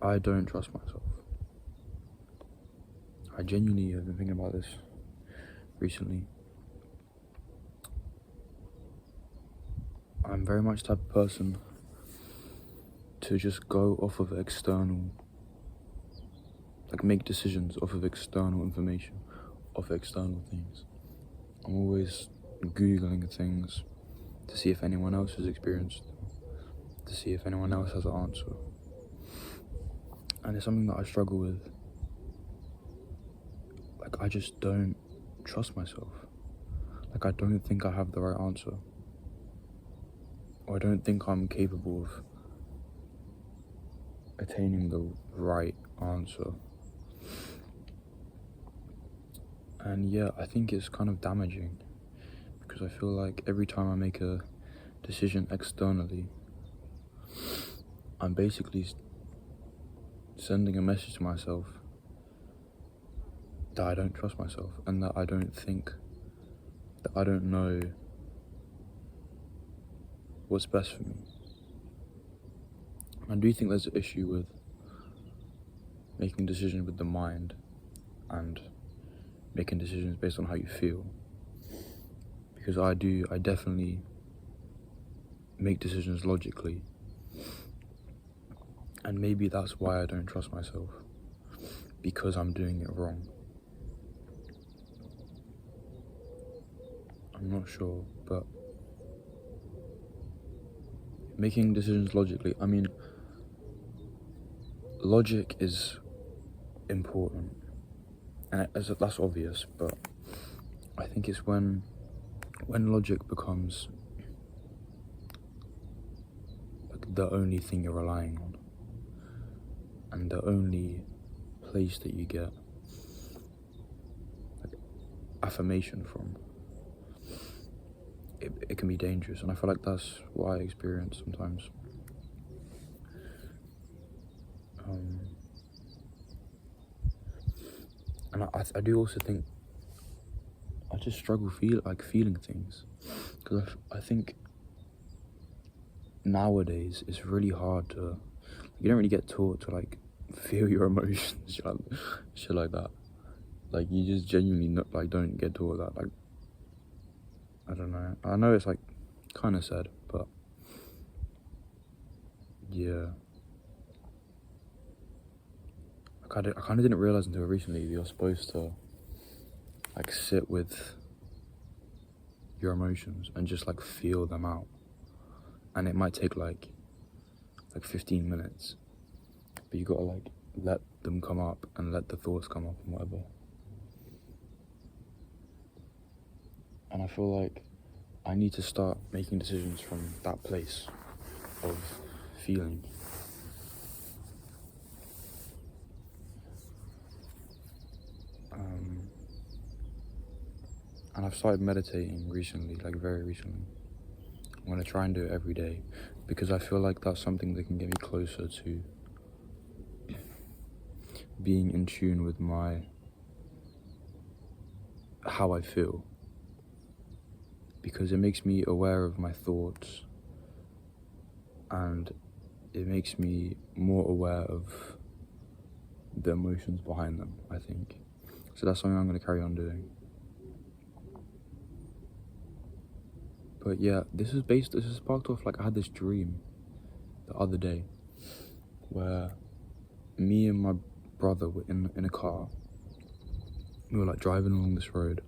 I don't trust myself. I genuinely have been thinking about this recently. I'm very much the type of person to just go off of external, like make decisions off of external information, off external things. I'm always Googling things to see if anyone else has experienced them, to see if anyone else has an answer. And it's something that I struggle with. Like, I just don't trust myself. Like, I don't think I have the right answer. Or I don't think I'm capable of attaining the right answer. And yeah, I think it's kind of damaging because I feel like every time I make a decision externally, I'm basically sending a message to myself that I don't trust myself and that I don't know what's best for me. I do think there's an issue with making decisions with the mind and making decisions based on how you feel, because I definitely make decisions logically, and maybe that's why I don't trust myself, because I'm doing it wrong. I'm not sure, but making decisions logically, I mean, logic is important, and that's obvious, but I think it's when logic becomes like the only thing you're relying on, and the only place that you get like affirmation from, it can be dangerous. And I feel like that's what I experience sometimes. And I do also think I just struggle feeling things, because I think nowadays it's really hard to, you don't really get taught to like feel your emotions, shit like that. Like, you just genuinely don't get taught that. Like, I don't know. I know it's like kind of sad, but yeah. I kind of didn't realize until recently that you're supposed to like sit with your emotions and just like feel them out, and it might take like 15 minutes, but you gotta like let them come up and let the thoughts come up and whatever. And I feel like I need to start making decisions from that place of feeling. And I've started meditating recently, like very recently. I'm gonna try and do it every day, because I feel like that's something that can get me closer to being in tune with how I feel, because it makes me aware of my thoughts, and it makes me more aware of the emotions behind them, I think. So that's something I'm going to carry on doing. But yeah, this is sparked off, like, I had this dream the other day where me and my brother were in a car. We were like driving along this road,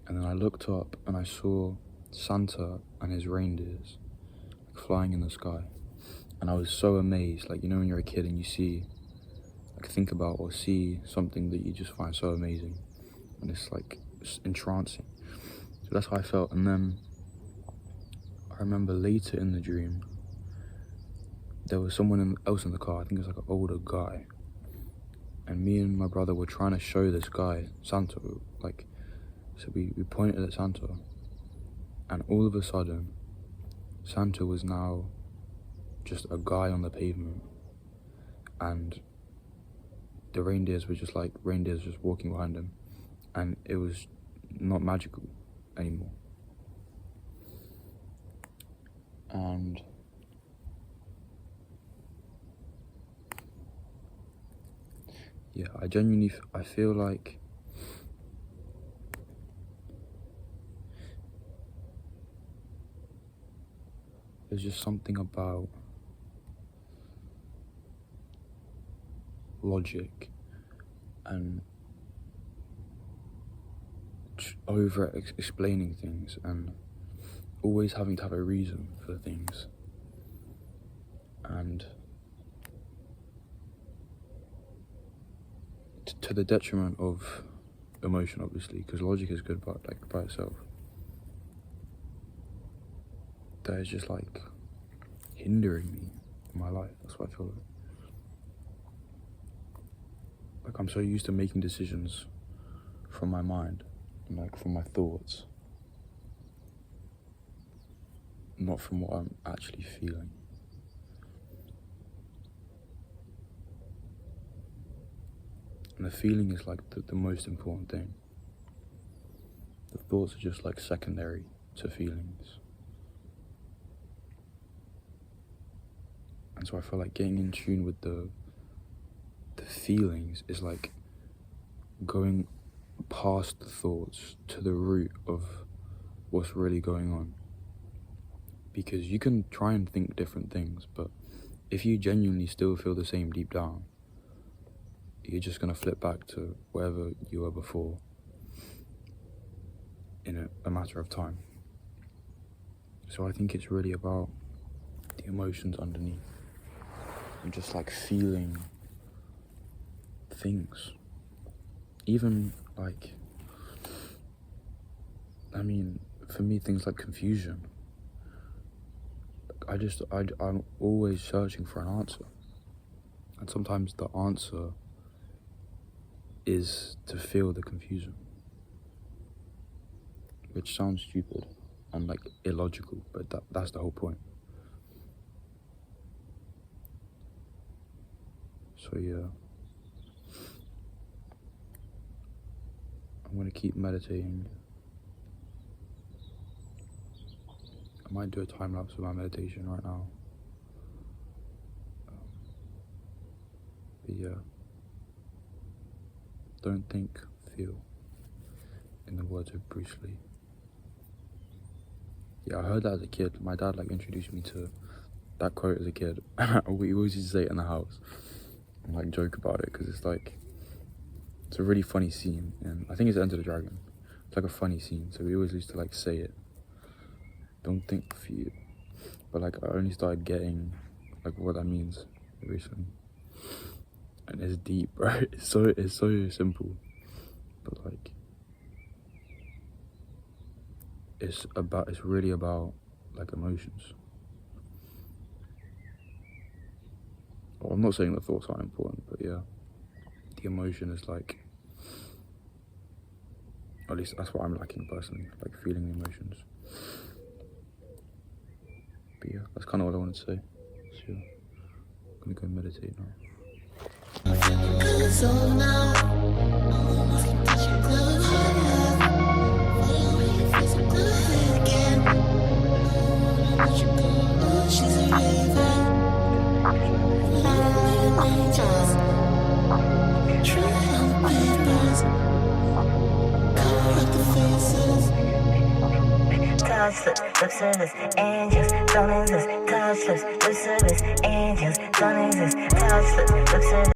and then I looked up and I saw Santa and his reindeers like flying in the sky. And I was so amazed, like, you know when you're a kid and you see, like, think about or see something that you just find so amazing, and it's like entrancing. So that's how I felt. And then I remember later in the dream, there was someone else in the car. I think it was like an older guy, and me and my brother were trying to show this guy Santa, like, so we pointed at Santa, and all of a sudden Santa was now just a guy on the pavement, and the reindeers were just like reindeers just walking behind him, and it was not magical anymore. And yeah, I genuinely, I feel like there's just something about logic and over explaining things and always having to have a reason for things, and to the detriment of emotion, obviously, because logic is good by itself. That is just like hindering me in my life. That's what I feel like. Like, I'm so used to making decisions from my mind and like from my thoughts, not from what I'm actually feeling. And the feeling is like the most important thing. The thoughts are just like secondary to feelings. And so I feel like getting in tune with the feelings is like going past the thoughts to the root of what's really going on. Because you can try and think different things, but if you genuinely still feel the same deep down, you're just gonna flip back to wherever you were before in a matter of time. So I think it's really about the emotions underneath and just like feeling things. Even like, I mean, for me, things like confusion. I'm always searching for an answer. And sometimes the answer is to feel the confusion. Which sounds stupid and like illogical, but that's the whole point. So yeah, I'm gonna keep meditating. I might do a time lapse of my meditation right now. But yeah, don't think, feel, in the words of Bruce Lee. Yeah, I heard that as a kid. My dad like introduced me to that quote as a kid. We always used to say it in the house and like joke about it because it's like, it's a really funny scene, and I think it's Enter the Dragon. It's like a funny scene, so we always used to like say it. Don't think, feel. But like I only started getting like what that means recently, and it's deep, right? It's so simple, but like it's really about like emotions. Well, I'm not saying the thoughts aren't important, but yeah, the emotion is like, at least that's what I'm lacking personally, like feeling the emotions. But yeah, that's kind of what I wanted to say. So yeah, I'm gonna go meditate now. Touch lip service, angels don't exist. Touch lips, lip service, angels don't exist. Touch lip service.